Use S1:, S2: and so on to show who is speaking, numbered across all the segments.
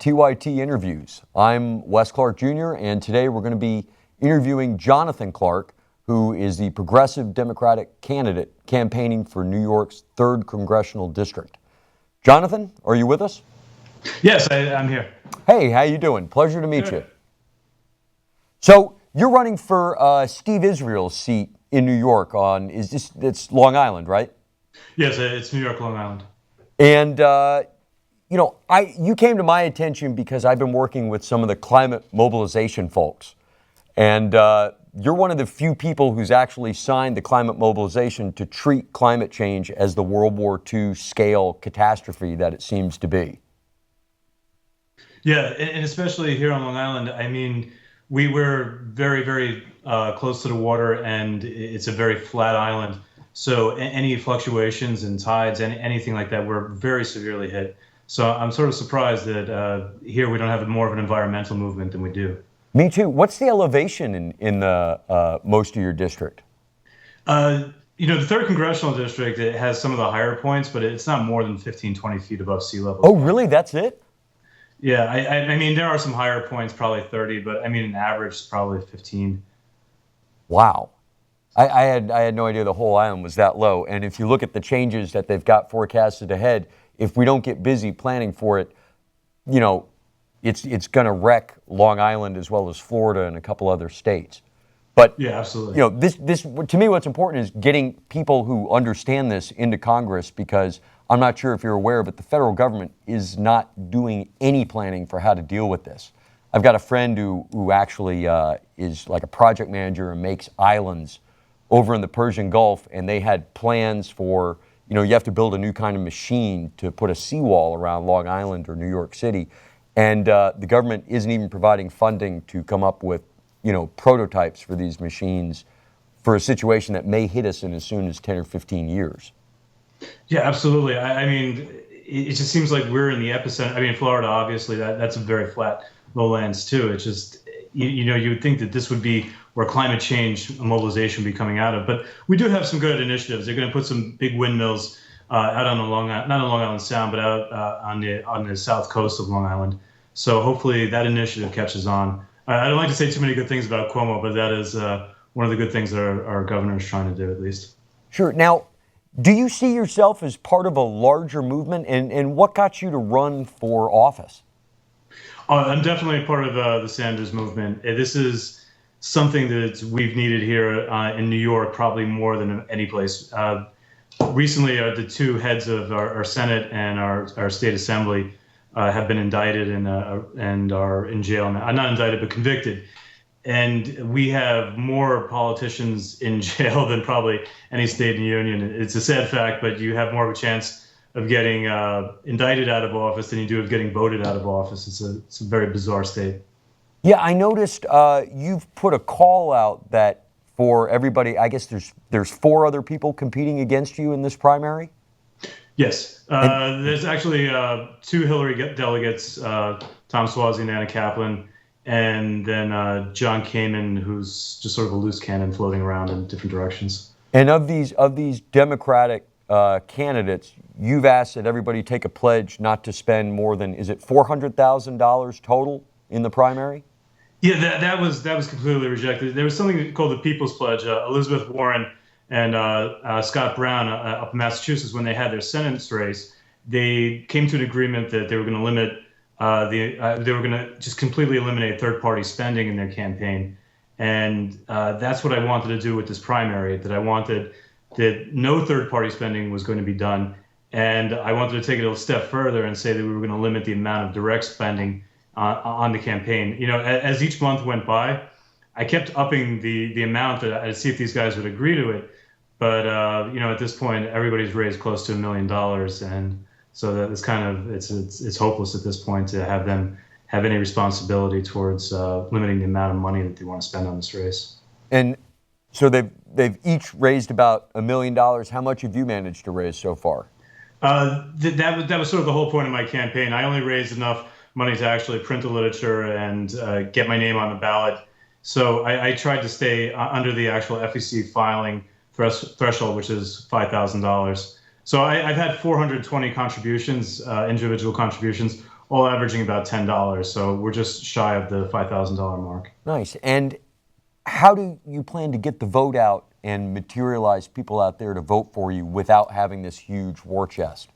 S1: TYT Interviews. I'm Wes Clarke Jr., and today we're going to be interviewing Jonathan Clarke, who is the Progressive Democratic candidate campaigning for New York's 3rd Congressional District. Jonathan, are you with us?
S2: Yes, I'm here.
S1: Hey, how you doing? Pleasure to meet
S2: Good.
S1: you. So you're running for Steve Israel's seat in New York it's Long Island, right?
S2: Yes, it's New York, Long Island.
S1: And you came to my attention because I've been working with some of the climate mobilization folks. And you're one of the few people who's actually signed the climate mobilization to treat climate change as the World War II scale catastrophe that it seems to be.
S2: Yeah, and especially here on Long Island, I mean, we were very, very close to the water, and it's a very flat island. So any fluctuations in tides, anything like that, we're very severely hit. So I'm sort of surprised that here we don't have more of an environmental movement than we do.
S1: Me too. What's the elevation in the most of your district?
S2: The 3rd Congressional District, it has some of the higher points, but it's not more than 15, 20 feet above sea level.
S1: Oh, really? That's it?
S2: Yeah, I mean, there are some higher points, probably 30, but I mean, an average is probably 15.
S1: Wow. I had no idea the whole island was that low. And if you look at the changes that they've got forecasted ahead, if we don't get busy planning for it, it's going to wreck Long Island as well as Florida and a couple other states. But
S2: yeah, absolutely.
S1: This to me, what's important is getting people who understand this into Congress, because I'm not sure if you're aware, but the federal government is not doing any planning for how to deal with this. I've got a friend who actually is like a project manager and makes islands over in the Persian Gulf, and they had plans for, you have to build a new kind of machine to put a seawall around Long Island or New York City. And the government isn't even providing funding to come up with, prototypes for these machines for a situation that may hit us in as soon as 10 or 15 years.
S2: Yeah, absolutely. I mean, it just seems like we're in the epicenter. I mean, Florida, obviously, that's a very flat lowlands too. It's just, you would think that this would be where climate change mobilization would be coming out of. But we do have some good initiatives. They're going to put some big windmills out on the not on Long Island Sound, but out on the south coast of Long Island. So hopefully that initiative catches on. I don't like to say too many good things about Cuomo, but that is one of the good things that our governor is trying to do, at least.
S1: Sure. Now, do you see yourself as part of a larger movement, and what got you to run for office?
S2: I'm definitely part of the Sanders movement. This is something that we've needed here in New York, probably more than any place. Recently, the two heads of our Senate and our state assembly have been indicted and are in jail now. Not indicted, but convicted. And we have more politicians in jail than probably any state in the union. It's a sad fact, but you have more of a chance of getting indicted out of office than you do of getting voted out of office. It's a very bizarre state.
S1: Yeah, I noticed you've put a call out that for everybody, I guess there's 4 other people competing against you in this primary?
S2: Yes. There's actually 2 Hillary delegates, Tom Suozzi and Anna Kaplan, and then John Kamen, who's just sort of a loose cannon floating around in different directions.
S1: And of these Democratic candidates, you've asked that everybody take a pledge not to spend more than, is it $400,000 total in the primary?
S2: Yeah, that was completely rejected. There was something called the People's Pledge. Elizabeth Warren and Scott Brown up in Massachusetts, when they had their Senate race, they came to an agreement that they were going to limit they were going to just completely eliminate third-party spending in their campaign. And that's what I wanted to do with this primary, that I wanted that no third-party spending was going to be done. And I wanted to take it a step further and say that we were going to limit the amount of direct spending on the campaign. As each month went by, I kept upping the amount that I'd see if these guys would agree to it. But, at this point, everybody's raised close to $1 million. And so that it's kind of, it's hopeless at this point to have them have any responsibility towards limiting the amount of money that they want to spend on this race.
S1: And so they've each raised about $1 million. How much have you managed to raise so far?
S2: That was sort of the whole point of my campaign. I only raised enough money to actually print the literature and get my name on the ballot. So I tried to stay under the actual FEC filing threshold, which is $5,000. So I've had 420 contributions, individual contributions. all averaging about $10. So we're just shy of the $5,000 mark.
S1: Nice. And how do you plan to get the vote out and materialize people out there to vote for you without having this huge war chest?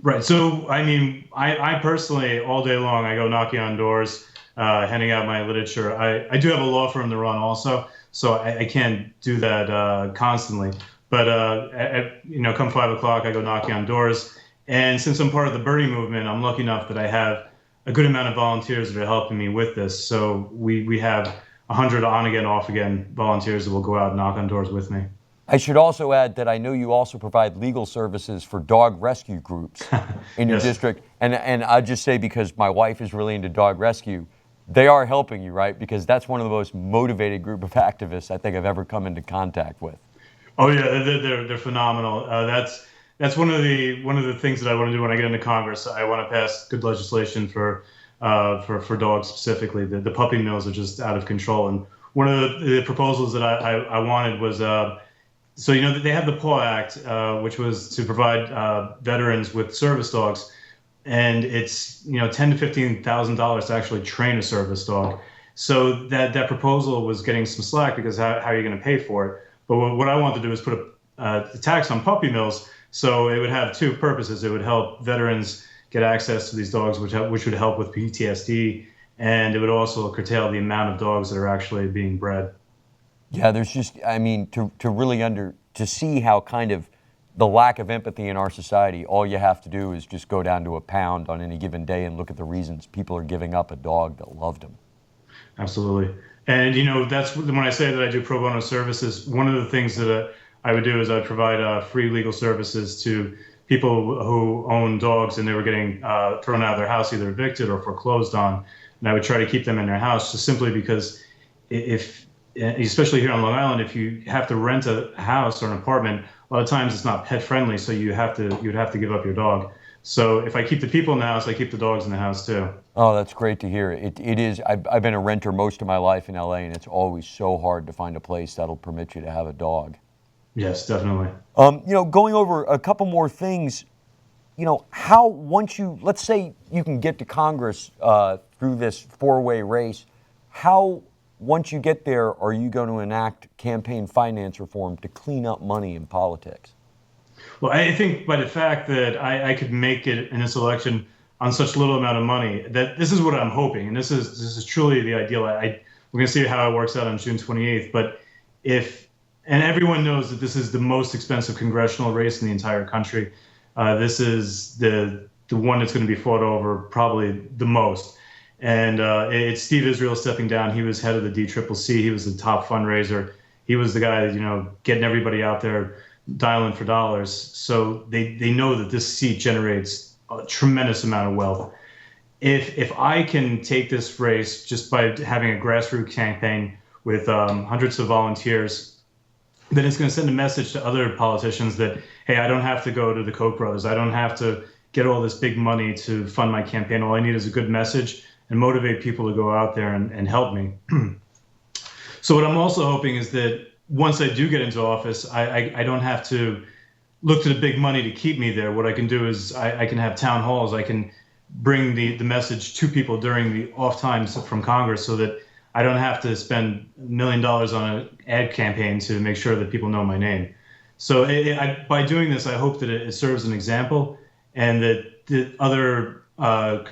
S2: Right. So, I mean, I personally, all day long, I go knocking on doors, handing out my literature. I do have a law firm to run also, so I can't do that constantly. But, come 5 o'clock, I go knocking on doors. And since I'm part of the birdie movement, I'm lucky enough that I have a good amount of volunteers that are helping me with this. So we have 100 on again, off again volunteers that will go out and knock on doors with me.
S1: I should also add that I know you also provide legal services for dog rescue groups in your
S2: Yes.
S1: district. And I'd just say, because my wife is really into dog rescue, they are helping you, right? Because that's one of the most motivated group of activists I think I've ever come into contact with.
S2: Oh yeah, they're phenomenal. That's one of the things that I want to do when I get into Congress. I want to pass good legislation for dogs specifically. The puppy mills are just out of control, and one of the proposals that I wanted was so they have the PAW Act, which was to provide veterans with service dogs, and it's $10,000 to $15,000 to actually train a service dog. So that proposal was getting some slack because how are you going to pay for it? But what I want to do is put a tax on puppy mills, so it would have two purposes. It would help veterans get access to these dogs, which would help with PTSD, and it would also curtail the amount of dogs that are actually being bred.
S1: Yeah, there's just, I mean, to really to see how kind of the lack of empathy in our society, all you have to do is just go down to a pound on any given day and look at the reasons people are giving up a dog that loved them.
S2: Absolutely. And that's when I say that I do pro bono services. One of the things that I would do is I'd provide free legal services to people who own dogs and they were getting thrown out of their house, either evicted or foreclosed on. And I would try to keep them in their house, just simply because if, especially here on Long Island, if you have to rent a house or an apartment, a lot of times it's not pet friendly, so you'd have to give up your dog. So if I keep the people in the house, I keep the dogs in the house too.
S1: Oh, that's great to hear. It is. I've been a renter most of my life in LA, and it's always so hard to find a place that'll permit you to have a dog.
S2: Yes, definitely.
S1: Going over a couple more things, how once let's say you can get to Congress through this four-way race, how once you get there are you going to enact campaign finance reform to clean up money in politics?
S2: Well, I think by the fact that I could make it in this election on such little amount of money, that this is what I'm hoping, and this is truly the ideal. We're going to see how it works out on June 28th. But and everyone knows that this is the most expensive congressional race in the entire country. This is the one that's going to be fought over probably the most. And it's Steve Israel stepping down. He was head of the DCCC. He was the top fundraiser. He was the guy, getting everybody out there dialing for dollars. So they know that this seat generates a tremendous amount of wealth. If I can take this race just by having a grassroots campaign with hundreds of volunteers, then it's going to send a message to other politicians that, hey, I don't have to go to the Koch brothers. I don't have to get all this big money to fund my campaign. All I need is a good message and motivate people to go out there and help me. So what I'm also hoping is that once I do get into office, I don't have to look to the big money to keep me there. What I can do is I can have town halls. I can bring the message to people during the off times from Congress so that I don't have to spend $1 million on an ad campaign to make sure that people know my name. So by doing this, I hope that it serves an example, and that the other other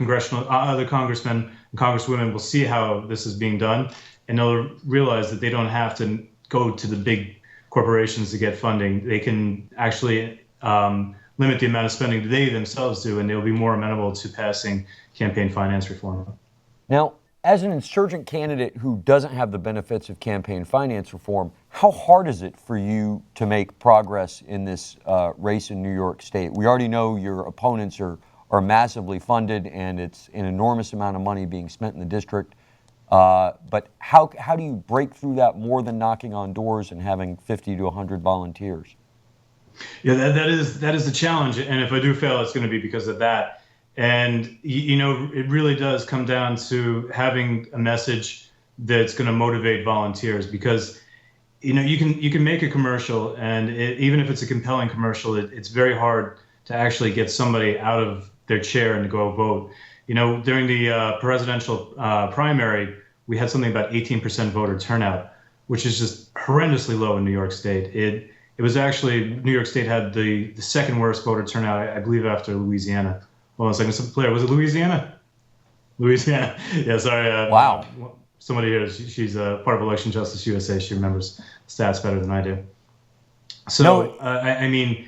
S2: congressmen and congresswomen will see how this is being done, and they'll realize that they don't have to go to the big corporations to get funding. They can actually limit the amount of spending that they themselves do, and they'll be more amenable to passing campaign finance reform.
S1: Now, as an insurgent candidate who doesn't have the benefits of campaign finance reform, how hard is it for you to make progress in this race in New York State? We already know your opponents are massively funded, and it's an enormous amount of money being spent in the district. But how do you break through that more than knocking on doors and having 50 to 100 volunteers?
S2: Yeah, that is the challenge. And if I do fail, it's going to be because of that. And, it really does come down to having a message that's going to motivate volunteers, because, you can make a commercial, and even if it's a compelling commercial, it's very hard to actually get somebody out of their chair and to go vote. During the presidential primary, we had something about 18% voter turnout, which is just horrendously low in New York State. It was actually New York State had the second worst voter turnout, I believe, after Louisiana. Hold on a second, some player was it Louisiana? Louisiana. Yeah, sorry.
S1: Wow.
S2: Somebody here, she's part of Election Justice USA. She remembers stats better than I do. So,
S1: No,
S2: I mean,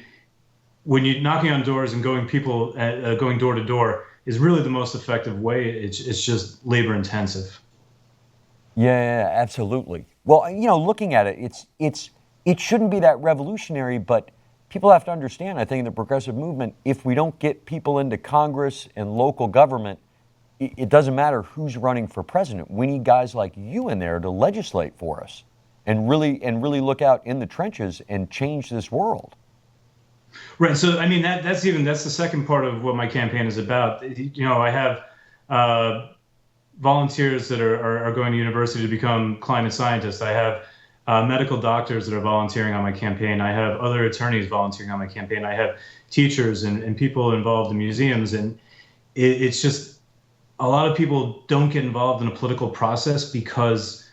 S2: when you're knocking on doors and going door to door is really the most effective way. It's just labor intensive.
S1: yeah, absolutely. Well, looking at it, it shouldn't be that revolutionary, but people have to understand, I think, in the progressive movement, if we don't get people into Congress and local government, it doesn't matter who's running for president. We need guys like you in there to legislate for us and really look out in the trenches and change this world.
S2: Right. So, I mean, that's the second part of what my campaign is about. I have volunteers that are going to university to become climate scientists. I have medical doctors that are volunteering on my campaign. I have other attorneys volunteering on my campaign. I have teachers and people involved in museums. And it's just a lot of people don't get involved in a political process because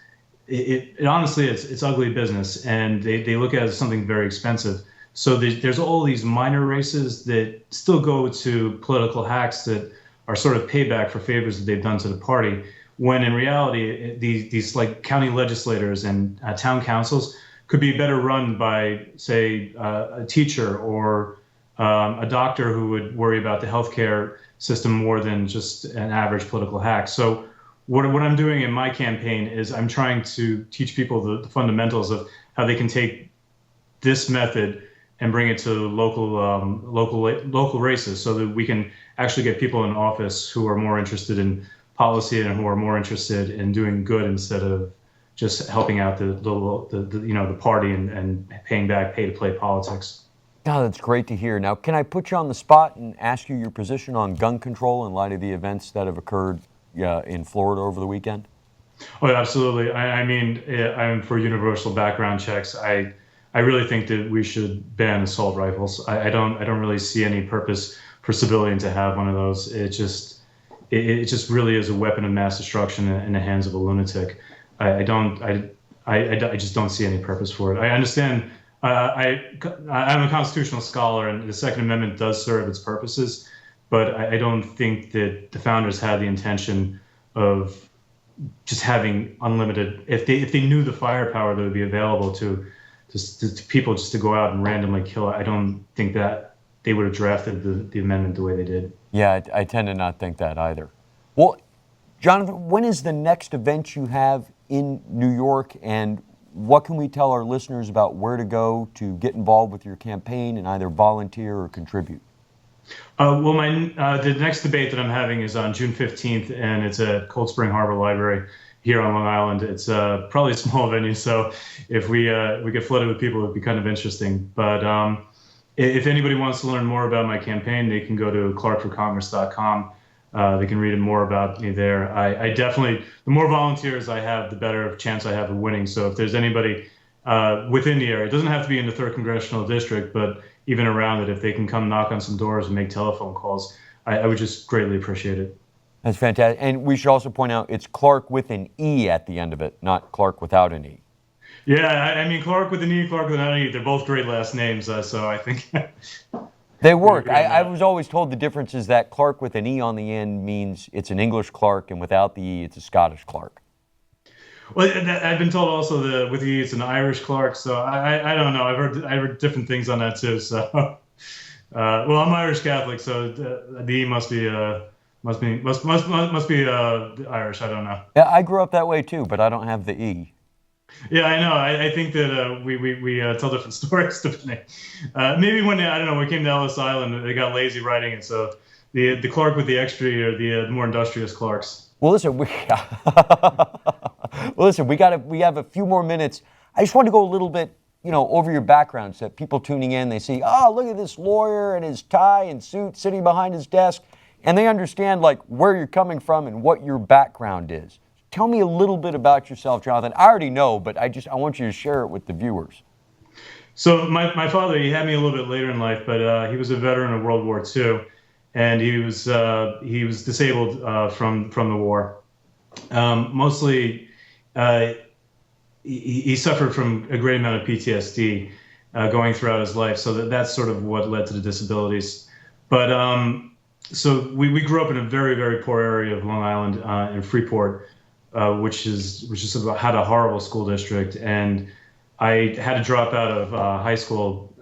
S2: it honestly, it's ugly business. And they look at it as something very expensive. So there's all these minor races that still go to political hacks that are sort of payback for favors that they've done to the party, when in reality, these like county legislators and town councils could be better run by, say, a teacher or a doctor who would worry about the healthcare system more than just an average political hack. So what I'm doing in my campaign is I'm trying to teach people the fundamentals of how they can take this method and bring it to local races, so that we can actually get people in office who are more interested in policy and who are more interested in doing good instead of just helping out the party and paying back pay to play politics.
S1: God, that's great to hear. Now, can I put you on the spot and ask you your position on gun control in light of the events that have occurred in Florida over the weekend?
S2: Oh, absolutely. I mean, I'm for universal background checks. I really think that we should ban assault rifles. I don't really see any purpose for civilians to have one of those. It just really is a weapon of mass destruction in the hands of a lunatic. I just don't see any purpose for it. I understand. I'm a constitutional scholar, and the Second Amendment does serve its purposes, but I don't think that the founders had the intention of just having unlimited. If they knew the firepower that would be available to people just to go out and randomly kill, I don't think that they would have drafted the amendment the way they did.
S1: Yeah, I tend to not think that either. Well, Jonathan, when is the next event you have in New York, and what can we tell our listeners about where to go to get involved with your campaign and either volunteer or contribute?
S2: Well, the next debate that I'm having is on June 15th, and it's at Cold Spring Harbor Library here on Long Island. It's probably a small venue, so if we get flooded with people, it'd be kind of interesting. But if anybody wants to learn more about my campaign, they can go to clarkeforcongress.com. They can read more about me there. I definitely, the more volunteers I have, the better chance I have of winning. So if there's anybody within the area, it doesn't have to be in the 3rd Congressional District, but even around it, if they can come knock on some doors and make telephone calls, I would just greatly appreciate it.
S1: That's fantastic. And we should also point out it's Clarke with an E at the end of it, not Clarke without an E.
S2: Yeah, I mean, Clarke with an E, Clarke without an E, they're both great last names, so I think
S1: they work. I was always told the difference is that Clarke with an E on the end means it's an English Clarke, and without the E, it's a Scottish Clarke.
S2: Well, I've been told also that with the E, it's an Irish Clarke, so I don't know. I heard different things on that too. So, well, I'm Irish Catholic, so the E must be Irish. I don't know.
S1: Yeah, I grew up that way too, but I don't have the E.
S2: Yeah, I know. I think that we tell different stories depending. Maybe when I don't know, when we came to Ellis Island, they got lazy writing it, so the Clarke with the extra E are the more industrious Clarks.
S1: Well, listen, we have a few more minutes. I just want to go a little bit, over your background, so that people tuning in, they see, oh, look at this lawyer in his tie and suit sitting behind his desk, and they understand like where you're coming from and what your background is. Tell me a little bit about yourself, Jonathan. I already know, but I want you to share it with the viewers.
S2: So my father, he had me a little bit later in life, but he was a veteran of World War II. and he was disabled from the war. Mostly, uh, he suffered from a great amount of PTSD going throughout his life. So that's sort of what led to the disabilities. But so we grew up in a very, very poor area of Long Island in Freeport, which is sort of had a horrible school district. And I had to drop out of high school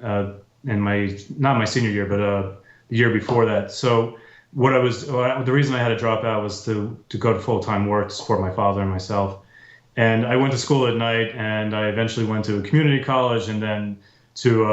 S2: in my not my senior year, but the year before that. So the reason I had to drop out was to go to full-time work to support my father and myself. And I went to school at night, and I eventually went to a community college, and then to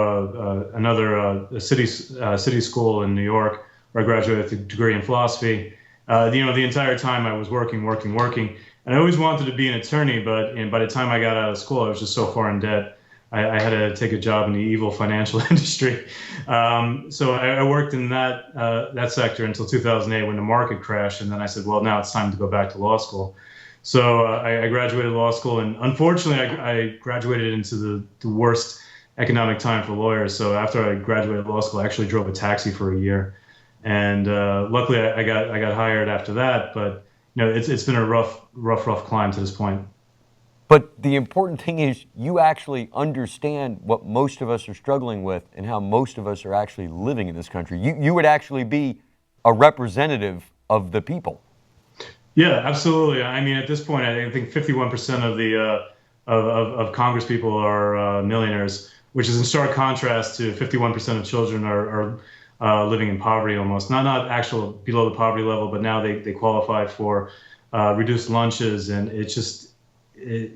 S2: another city school in New York, where I graduated with a degree in philosophy. The entire time I was working, and I always wanted to be an attorney, but by the time I got out of school, I was just so far in debt. I had to take a job in the evil financial industry. So I worked in that sector until 2008 when the market crashed, and then I said, well, now it's time to go back to law school. So I graduated law school, and unfortunately, I graduated into the worst economic time for lawyers. So after I graduated law school, I actually drove a taxi for a year, and luckily I got hired after that. But it's been a rough climb to this point.
S1: But the important thing is you actually understand what most of us are struggling with and how most of us are actually living in this country. You would actually be a representative of the people.
S2: Yeah, absolutely. I mean, at this point, I think 51% of the of Congress people are millionaires, which is in stark contrast to 51% of children are living in poverty almost. Not actual below the poverty level, but now they qualify for reduced lunches, and it's just that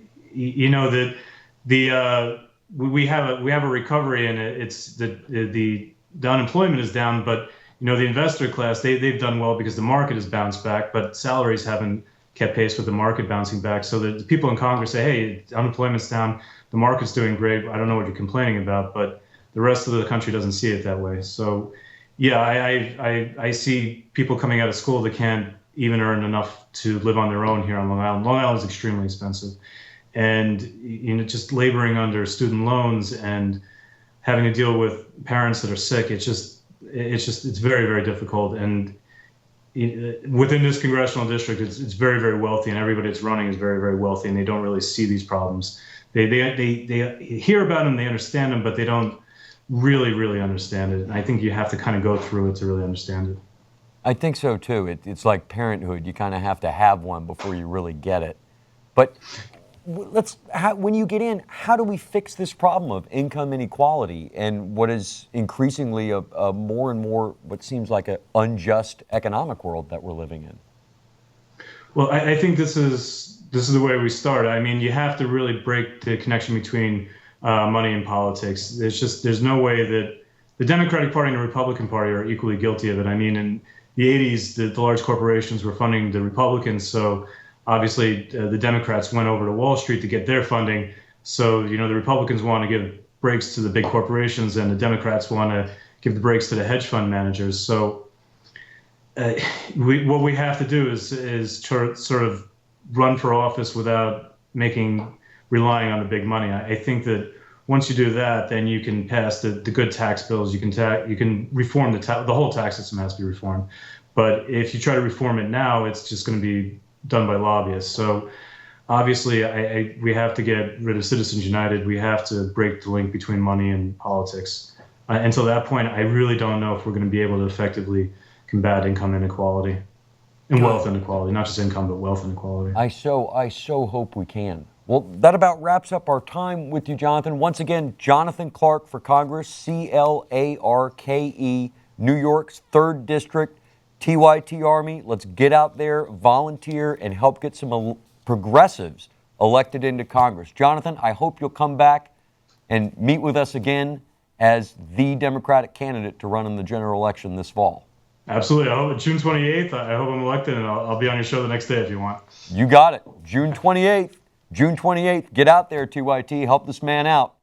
S2: we have a recovery, and it's the unemployment is down, but the investor class, they've done well because the market has bounced back, but salaries haven't kept pace with the market bouncing back. So the people in Congress say, hey, unemployment's down, the market's doing great. I don't know what you're complaining about, but the rest of the country doesn't see it that way. So yeah, I see people coming out of school that can't even earn enough to live on their own here on Long Island. Long Island is extremely expensive. And just laboring under student loans and having to deal with parents that are sick, it's very, very difficult. And within this congressional district, it's very, very wealthy, and everybody that's running is very, very wealthy, and they don't really see these problems. They hear about them, they understand them, but they don't really understand it. And I think you have to kind of go through it to really understand it.
S1: I think so too. It's like parenthood. You kind of have to have one before you really get it. But when you get in, how do we fix this problem of income inequality and what is increasingly a more and more what seems like an unjust economic world that we're living in?
S2: Well, I think this is the way we start. I mean, you have to really break the connection between money and politics. There's no way that the Democratic Party and the Republican Party are equally guilty of it. I mean, in the 80s, the large corporations were funding the Republicans, so obviously, the Democrats went over to Wall Street to get their funding. So, the Republicans want to give breaks to the big corporations, and the Democrats want to give the breaks to the hedge fund managers. So, what we have to do is sort of run for office without relying on the big money. I think that once you do that, then you can pass the good tax bills. You can reform the whole tax system has to be reformed. But if you try to reform it now, it's just going to be done by lobbyists. So obviously, we have to get rid of Citizens United. We have to break the link between money and politics. Until that point, I really don't know if we're going to be able to effectively combat income inequality and wealth inequality, not just income, but wealth inequality.
S1: I so hope we can. Well, that about wraps up our time with you, Jonathan. Once again, Jonathan Clarke for Congress, CLARKE, New York's 3rd District. TYT Army, let's get out there, volunteer, and help get some progressives elected into Congress. Jonathan, I hope you'll come back and meet with us again as the Democratic candidate to run in the general election this fall.
S2: Absolutely. I hope June 28th, I hope I'm elected, and I'll be on your show the next day if you want.
S1: You got it. June 28th. Get out there, TYT. Help this man out.